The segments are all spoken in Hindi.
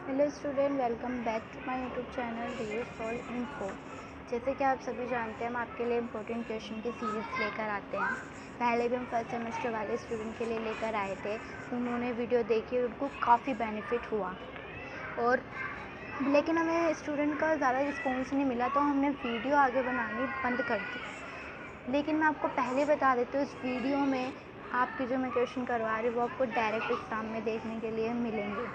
Hello student, welcome back to my YouTube channel review solve info. जैसे कि आप सभी जानते हैं, हम आपके लिए इम्पोर्टेंट क्वेश्चन की सीरीज़ लेकर आते हैं। पहले भी हम फर्स्ट सेमेस्टर वाले स्टूडेंट के लिए लेकर आए थे। उन्होंने वीडियो देखी, उनको काफ़ी बेनिफिट हुआ और लेकिन हमें स्टूडेंट का ज़्यादा रिस्पॉन्स नहीं मिला, तो हमने वीडियो आगे बनानी बंद कर दी। लेकिन मैं आपको पहले बता देती हूँ, इस वीडियो में आपके जो मैं क्वेश्चन करवा रही हूँ वो आपको डायरेक्ट एग्ज़ाम में देखने के लिए मिलेंगे।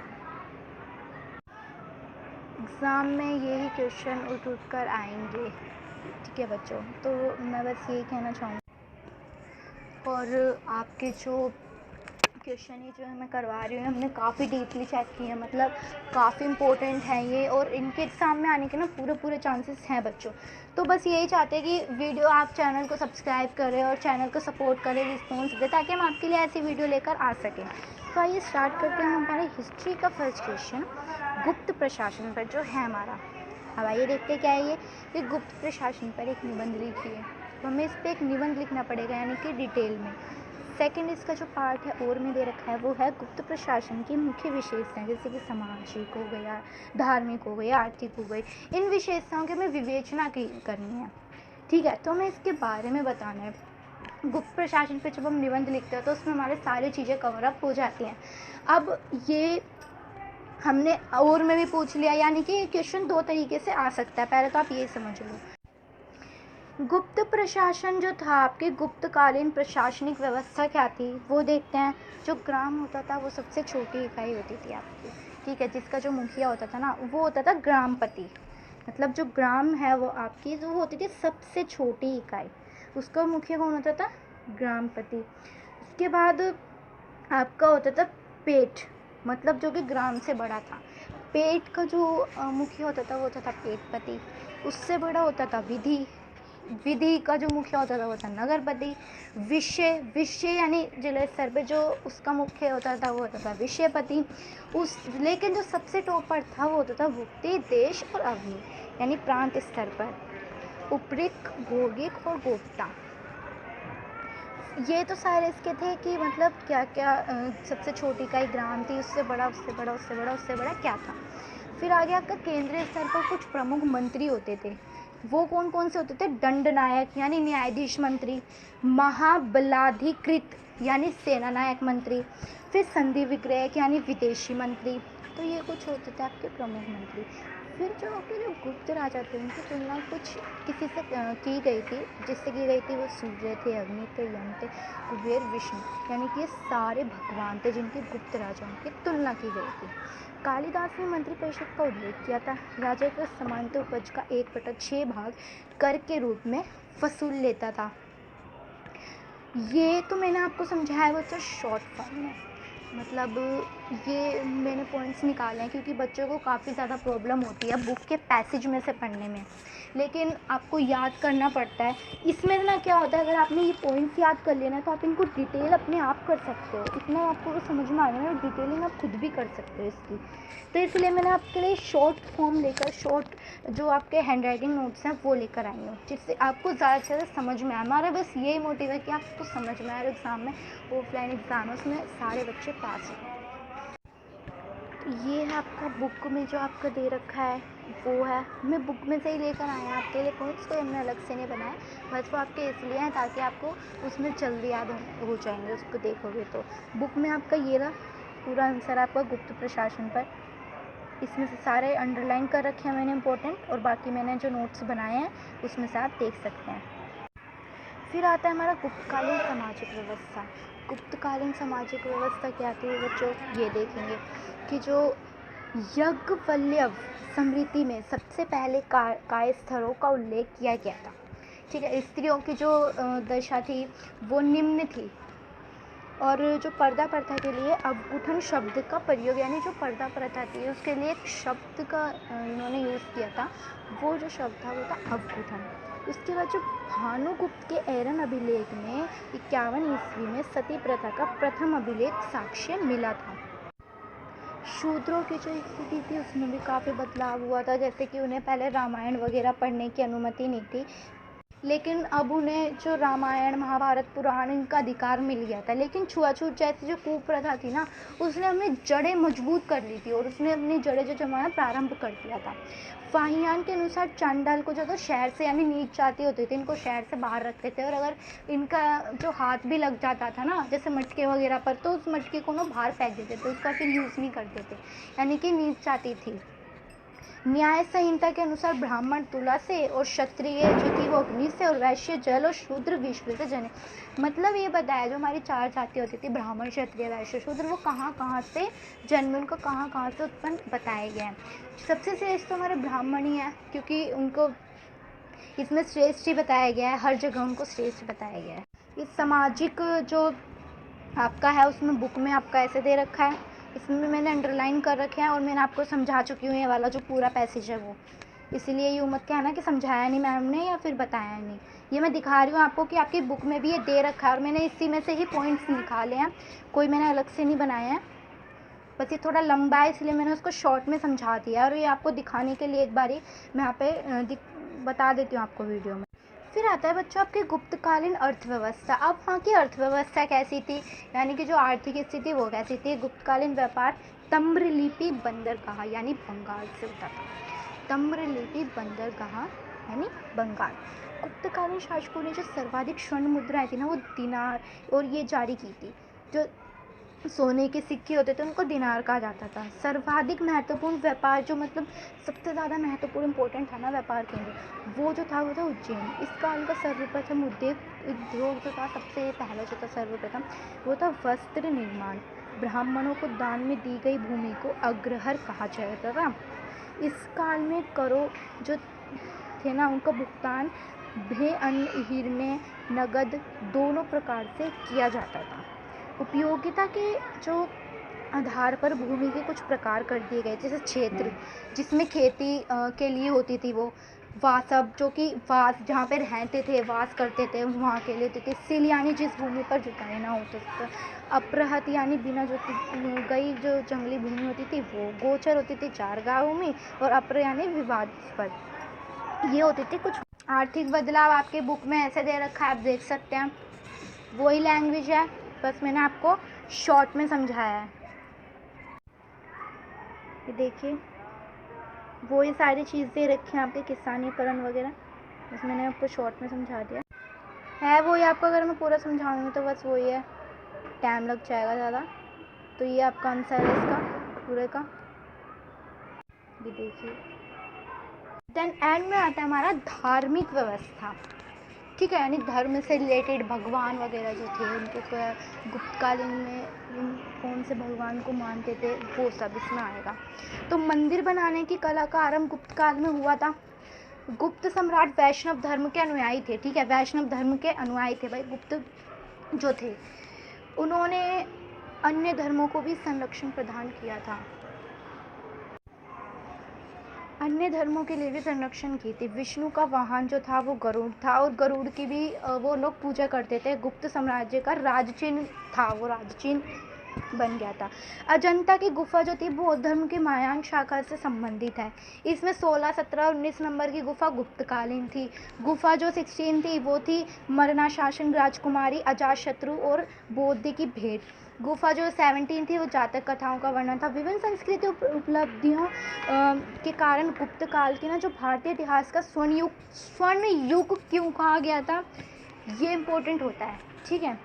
एग्ज़ाम में यही क्वेश्चन उठ कर आएंगे। ठीक है बच्चों, तो मैं बस यही कहना चाहूँगी। और आपके जो क्वेश्चन ये जो मैं करवा रही हूँ, हमने काफ़ी डीपली चेक किए हैं, मतलब काफ़ी इम्पोर्टेंट है ये, और इनके एग्ज़ाम में आने के ना पूरे चांसेस हैं बच्चों। तो बस यही चाहते हैं कि वीडियो आप चैनल को सब्सक्राइब करें और चैनल को सपोर्ट करें, रिस्पॉन्स दें, ताकि हम आपके लिए ऐसी वीडियो लेकर आ सकें। तो आइए स्टार्ट करते हैं हमारे हिस्ट्री का फर्स्ट क्वेश्चन, गुप्त प्रशासन पर जो है हमारा। अब आइए देखते क्या है ये गुप्त प्रशासन पर एक निबंध लिखिए। तो हमें इस पर एक निबंध लिखना पड़ेगा, यानी कि डिटेल में। सेकंड इसका जो पार्ट है और में दे रखा है वो है गुप्त प्रशासन की मुख्य विशेषताएं, जैसे कि सामाजिक हो गया, धार्मिक हो गया, आर्थिक हो गई। इन विशेषताओं की हमें विवेचना करनी है। ठीक है, तो हमें इसके बारे में बताना है। गुप्त प्रशासन पे जब हम निबंध लिखते हैं तो उसमें हमारे सारी चीज़ें कवर अप हो जाती हैं। अब ये हमने और में भी पूछ लिया, यानी कि ये क्वेश्चन दो तरीके से आ सकता है। पहले तो आप ये समझ लो, गुप्त प्रशासन जो था, आपकी गुप्तकालीन प्रशासनिक व्यवस्था क्या थी वो देखते हैं। जो ग्राम होता था वो सबसे छोटी इकाई होती थी आपकी। ठीक है, जिसका जो मुखिया होता था ना वो होता था ग्रामपति। मतलब जो ग्राम है वो आपकी जो होती थी सबसे छोटी इकाई, उसका मुखिया कौन होता था? ग्रामपति। उसके बाद आपका होता था पेट, मतलब जो कि ग्राम से बड़ा था। पेट का जो मुखिया होता था वो होता था पेटपति। उससे बड़ा होता था विधि। विधि का जो मुखिया होता था वो था नगरपति। विषय यानी जिला स्तर पे जो उसका मुख्य होता था वो होता था विषयपति। लेकिन जो सबसे टॉप पर था वो होता था भुक्ति, देश और अवनि, यानी प्रांत स्तर पर। उपरिक, भौगिक और गोप्ता। ये तो सारे इसके थे कि मतलब क्या क्या सबसे छोटी इकाई ग्राम थी, उससे बड़ा, उससे बड़ा, उससे बड़ा, उससे बड़ा क्या था। फिर आगे आपका केंद्रीय स्तर पर कुछ प्रमुख मंत्री होते थे। वो कौन कौन से होते थे? दंडनायक यानी न्यायाधीश मंत्री, महाबलाधिकृत यानी सेना नायक मंत्री, फिर संधि विग्रहक यानी विदेशी मंत्री। तो ये कुछ होते थे आपके प्रमुख मंत्री। फिर जो आपके जो गुप्त राजा थे उनकी तुलना कुछ किसी से की गई थी, जिससे की गई थी वो सूर्य थे, अग्नि थे, यम थे, कुबेर, विष्णु, यानी कि ये सारे भगवान थे जिनकी गुप्त राजाओं की तुलना की गई थी। कालिदास ने मंत्रिपरिषद का उल्लेख किया था। राजा का सामान्य उपज का 1/6 भाग कर के रूप में वसूल लेता था। ये तो मैंने आपको समझाया बच्चों शॉर्ट फॉर्म में, मतलब ये मैंने पॉइंट्स निकाले हैं क्योंकि बच्चों को काफ़ी ज़्यादा प्रॉब्लम होती है बुक के पैसेज में से पढ़ने में, लेकिन आपको याद करना पड़ता है। इसमें ना क्या होता है, अगर आपने ये पॉइंट्स याद कर लेना तो आप इनको डिटेल अपने आप कर सकते हो। इतना आपको समझ में आ गया ना, डिटेलिंग आप खुद भी कर सकते हो इसकी। तो इसलिए मैंने आपके लिए शॉर्ट फॉर्म लेकर, शॉर्ट जो आपके हैंड राइटिंग नोट्स हैं वो लेकर आई हूँ, जिससे आपको ज़्यादा से ज़्यादा समझ में आए। हमारा बस यही मोटिव है कि आपको समझ में आए एग्ज़ाम में, ऑफलाइन एग्ज़ाम है उसमें सारे बच्चे पास हों। तो ये है आपका बुक में जो आपका दे रखा है वो है, मैं बुक में से ही लेकर आए हैं आपके लिए पॉइंट्स, कोई हमने अलग से नहीं बनाया, बस वो आपके इसलिए हैं ताकि आपको उसमें जल्दी याद हो जाएंगे उसको देखोगे तो। बुक में आपका ये रहा पूरा आंसर आपका गुप्त प्रशासन पर। इसमें से सारे अंडरलाइन कर रखे हैं मैंने इंपॉर्टेंट, और बाकी मैंने जो नोट्स बनाए हैं उसमें से आप देख सकते हैं। फिर आता है हमारा गुप्तकालीन सामाजिक व्यवस्था। गुप्तकालीन सामाजिक व्यवस्था क्या थी बच्चों, ये देखेंगे कि जो याज्ञवल्क्य स्मृति में सबसे पहले काय स्थलों का उल्लेख किया गया था। ठीक है, स्त्रियों की जो दशा थी वो निम्न थी, और जो पर्दा प्रथा के लिए अवगुठन शब्द का प्रयोग, यानी जो पर्दा प्रथा थी उसके लिए एक शब्द का इन्होंने यूज़ किया था, वो जो शब्द था वो था अवगुठन। उसके बाद जो भानुगुप्त के एरन अभिलेख में 51 ईस्वी में सती प्रथा का प्रथम अभिलेख साक्ष्य मिला था। शूद्रों की जो स्थिति थी उसमें भी काफ़ी बदलाव हुआ था, जैसे कि उन्हें पहले रामायण वगैरह पढ़ने की अनुमति नहीं थी, लेकिन अब उन्हें जो रामायण महाभारत पुराण इनका अधिकार मिल गया था, लेकिन छुआछूत जैसी जो कुप्रथा थी ना, उसने अपनी जड़ें मजबूत कर ली थी और उसने अपनी जड़ें जो जमाना प्रारंभ कर दिया था। फाहियान के अनुसार चांडाल को जो तो शहर से यानी नीच जाती होती थी, इनको शहर से बाहर रखते थे, और अगर इनका जो हाथ भी लग जाता था ना जैसे मटके वगैरह पर, तो उस मटके को ना बाहर फेंक देते थे, उसका फिर यूज़ नहीं करते थे, यानी कि नीच जाती थी। न्याय संहिता के अनुसार ब्राह्मण तुला से और क्षत्रिय जो थी वो अग्नि से और वैश्य जल और शूद्र विश्व से जने। मतलब ये बताया जो हमारी चार जाति होती थी ब्राह्मण क्षत्रिय वैश्य शूद्र, वो कहाँ कहाँ से जन्म, उनको कहाँ कहाँ से उत्पन्न बताए गए हैं। सबसे श्रेष्ठ तो हमारे ब्राह्मण ही है, क्योंकि उनको इसमें श्रेष्ठ ही बताया गया है, हर जगह उनको श्रेष्ठ बताया गया है। इस सामाजिक जो आपका है उसमें बुक में आपका ऐसे दे रखा है, इसमें मैंने अंडरलाइन कर रखे हैं और मैंने आपको समझा चुकी हूँ ये वाला जो पूरा पैसेज है वो, इसीलिए ये मत कहना कि समझाया नहीं मैम ने या फिर बताया नहीं, ये मैं दिखा रही हूँ आपको कि आपकी बुक में भी ये दे रखा है और मैंने इसी में से ही पॉइंट्स निकाले हैं, कोई मैंने अलग से नहीं बनाए हैं, बस ये थोड़ा लंबा है इसलिए मैंने उसको शॉर्ट में समझा दिया और ये आपको दिखाने के लिए एक बारी मैं यहाँ पे बता देती हूँ आपको वीडियो में। फिर आता है बच्चों आपकी गुप्तकालीन अर्थव्यवस्था। अब वहाँ की अर्थव्यवस्था कैसी थी, यानी कि जो आर्थिक स्थिति वो कैसी थी। गुप्तकालीन व्यापार तम्रलिपि बंदरगाह यानी बंगाल से होता था। तम्रलिपि बंदरगाह यानी बंगाल। गुप्तकालीन शासकों ने जो सर्वाधिक स्वर्ण मुद्राएं थी ना वो दिनार और ये जारी की थी। जो सोने के सिक्के होते थे उनको दिनार कहा जाता था। सर्वाधिक महत्वपूर्ण व्यापार जो मतलब सबसे ज़्यादा महत्वपूर्ण इम्पोर्टेंट था ना व्यापार केंद्र, वो जो था वो था उज्जैन। इस काल का सर्वप्रथम उद्योग जो था, सबसे पहला जो था सर्वप्रथम वो था वस्त्र निर्माण। ब्राह्मणों को दान में दी गई भूमि को अग्रहर कहा जाता था। इस काल में करों जो थे ना उनका भुगतान भे अन्न हिरने नगद दोनों प्रकार से किया जाता था। उपयोगिता के जो आधार पर भूमि के कुछ प्रकार कर दिए गए, जैसे क्षेत्र जिसमें खेती के लिए होती थी वो, वासब जो कि वास जहाँ पे रहते थे वास करते थे वहाँ के लिए होती थी। सिल यानी जिस भूमि पर जुताई ना होता था। अपरहत यानी बिना जोती गई जो जंगली भूमि होती थी वो। गोचर होती थी चारगाह भूमि और अप्र यानी विवादास्पद, ये होती थी कुछ। आर्थिक बदलाव आपके बुक में ऐसे दे रखा है, आप देख सकते हैं, वही लैंग्वेज है, बस मैंने आपको शॉर्ट में समझाया है। ये देखिए वही सारी चीज़ें रखी हैं आपके किसानीकरण वगैरह, बस मैंने आपको शॉर्ट में समझा दिया है। वही आपको अगर मैं पूरा समझाऊंगी तो बस वही है, टाइम लग जाएगा ज़्यादा। तो ये आपका आंसर है इसका पूरे का, ये देखिए। देन एंड में आता है हमारा धार्मिक व्यवस्था, ठीक है, यानी धर्म से रिलेटेड भगवान वगैरह जो थे उनके गुप्तकालीन में कौन से भगवान को मानते थे वो सब इसमें आएगा। तो मंदिर बनाने की कला का आरंभ गुप्त काल में हुआ था। गुप्त सम्राट वैष्णव धर्म के अनुयायी थे, ठीक है, वैष्णव धर्म के अनुयायी थे भाई गुप्त जो थे, उन्होंने अन्य धर्मों को भी संरक्षण प्रदान किया था, अन्य धर्मों के लिए भी संरक्षण की थी। विष्णु का वाहन जो था वो गरुड़ था और गरुड़ की भी वो लोग पूजा करते थे। गुप्त साम्राज्य का राजचिन्ह था, वो राजचिन्ह बन गया था। अजंता की गुफा जो थी बौद्ध धर्म की महायान शाखा से संबंधित है। इसमें 16, 17 और 19 नंबर की गुफा गुप्तकालीन थी। गुफा जो 16 थी वो थी मरणाशासन राजकुमारी अजातशत्रु और बौद्ध की भेंट। गुफा जो 17 थी वो जातक कथाओं का वर्णन था। विभिन्न संस्कृति उपलब्धियों के कारण गुप्त काल के ना जो भारतीय इतिहास का स्वर्ण युग क्यों कहा गया था, ये इम्पोर्टेंट होता है, ठीक है।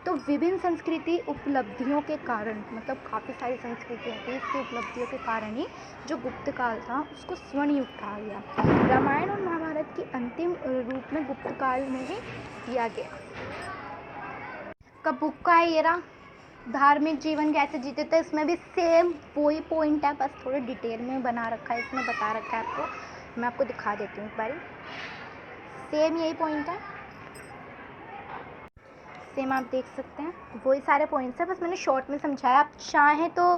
तो विभिन्न संस्कृति उपलब्धियों के कारण, मतलब काफ़ी सारी संस्कृतियाँ थी, इसकी उपलब्धियों के कारण ही जो गुप्त काल था उसको स्वर्ण युग कहा गया। रामायण और महाभारत की अंतिम रूप में गुप्त काल में ही किया गया। कब बुक का है ये रहा, धार्मिक जीवन कैसे जीते थे, इसमें भी सेम वही पॉइंट है, बस थोड़े डिटेल में बना रखा है, इसमें बता रखा है आपको। मैं आपको दिखा देती हूँ एक बारी, सेम यही पॉइंट है, सेम आप देख सकते हैं वही सारे पॉइंट्स हैं, बस मैंने शॉर्ट में समझाया। आप चाहें तो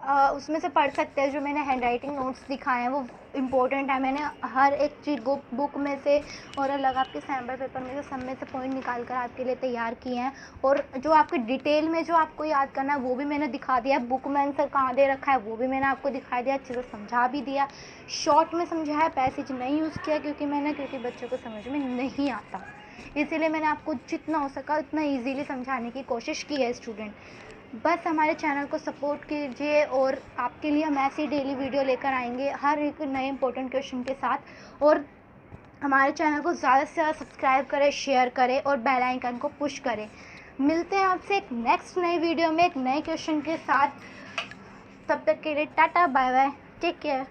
उसमें से पढ़ सकते हैं। जो मैंने हैंड राइटिंग नोट्स दिखाए हैं वो इम्पोर्टेंट है। मैंने हर एक चीज़ बुक में से और अलग आपके सैम्पल पेपर में से सब में से पॉइंट निकाल कर आपके लिए तैयार किए हैं। और जो आपके डिटेल में जो आपको याद करना है वो भी मैंने दिखा दिया है। बुक में आंसर कहाँ दे रखा है वो भी मैंने आपको दिखा दिया, अच्छे से समझा भी दिया। शॉर्ट में समझाया, पैसेज नहीं यूज़ किया क्योंकि बच्चों को समझ में नहीं आता, इसीलिए मैंने आपको जितना हो सका उतना ईजीली समझाने की कोशिश की है स्टूडेंट। बस हमारे चैनल को सपोर्ट कीजिए और आपके लिए हम ऐसी डेली वीडियो लेकर आएंगे हर एक नए इंपॉर्टेंट क्वेश्चन के साथ। और हमारे चैनल को ज़्यादा से ज़्यादा सब्सक्राइब करें, शेयर करें और बेल आइकन को पुश करें। मिलते हैं आपसे एक नेक्स्ट नई वीडियो में एक नए क्वेश्चन के साथ। तब तक के लिए tata bye bye, take care.